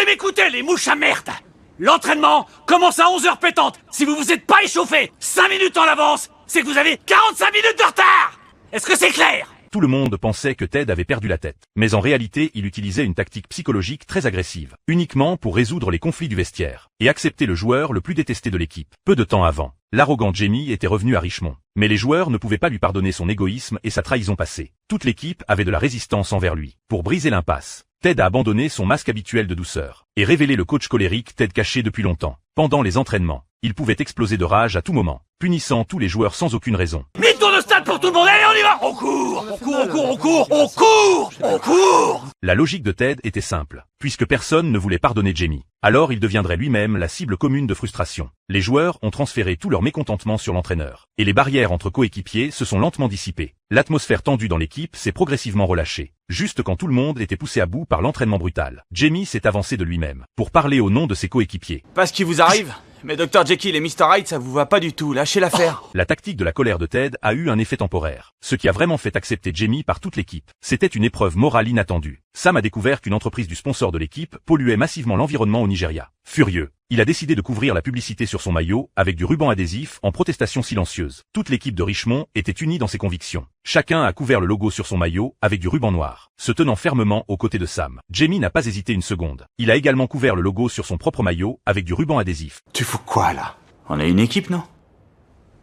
devez m'écouter, les mouches à merde! L'entraînement commence à 11h pétantes. Si vous vous êtes pas échauffé 5 minutes en avance, c'est que vous avez 45 minutes de retard! Est-ce que c'est clair? Tout le monde pensait que Ted avait perdu la tête. Mais en réalité, il utilisait une tactique psychologique très agressive, uniquement pour résoudre les conflits du vestiaire, et accepter le joueur le plus détesté de l'équipe. Peu de temps avant, l'arrogant Jamie était revenu à Richmond. Mais les joueurs ne pouvaient pas lui pardonner son égoïsme et sa trahison passée. Toute l'équipe avait de la résistance envers lui. Pour briser l'impasse, Ted a abandonné son masque habituel de douceur, et révélé le coach colérique Ted caché depuis longtemps. Pendant les entraînements, il pouvait exploser de rage à tout moment, punissant tous les joueurs sans aucune raison. Tour de stade pour tout le monde, allez on y va! On court! On court, on court, on court! On court! On court! La logique de Ted était simple, puisque personne ne voulait pardonner Jamie. Alors il deviendrait lui-même la cible commune de frustration. Les joueurs ont transféré tout leur mécontentement sur l'entraîneur, et les barrières entre coéquipiers se sont lentement dissipées. L'atmosphère tendue dans l'équipe s'est progressivement relâchée. Juste quand tout le monde était poussé à bout par l'entraînement brutal, Jamie s'est avancé de lui-même, pour parler au nom de ses coéquipiers. Pas ce qui vous arrive, mais Dr Jekyll et Mr Hyde, ça vous va pas du tout, lâchez l'affaire. La tactique de la colère de Ted a eu un effet temporaire, ce qui a vraiment fait accepter Jamie par toute l'équipe. C'était une épreuve morale inattendue. Sam a découvert qu'une entreprise du sponsor de l'équipe polluait massivement l'environnement au Nigeria. Furieux, il a décidé de couvrir la publicité sur son maillot avec du ruban adhésif en protestation silencieuse. Toute l'équipe de Richmond était unie dans ses convictions. Chacun a couvert le logo sur son maillot avec du ruban noir, se tenant fermement aux côtés de Sam. Jamie n'a pas hésité une seconde. Il a également couvert le logo sur son propre maillot avec du ruban adhésif. Tu fous quoi là? On est une équipe, non?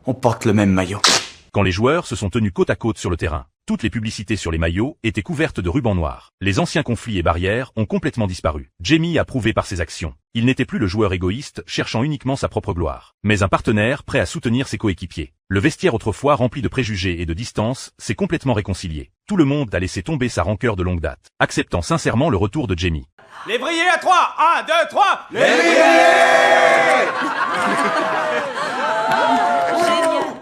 On porte le même maillot. Quand les joueurs se sont tenus côte à côte sur le terrain, toutes les publicités sur les maillots étaient couvertes de ruban noir. Les anciens conflits et barrières ont complètement disparu. Jamie a prouvé par ses actions. Il n'était plus le joueur égoïste cherchant uniquement sa propre gloire, mais un partenaire prêt à soutenir ses coéquipiers. Le vestiaire autrefois rempli de préjugés et de distance s'est complètement réconcilié. Tout le monde a laissé tomber sa rancœur de longue date, acceptant sincèrement le retour de Jamie. Les vrillés à 3, 1, 2, 3. Les vrillés!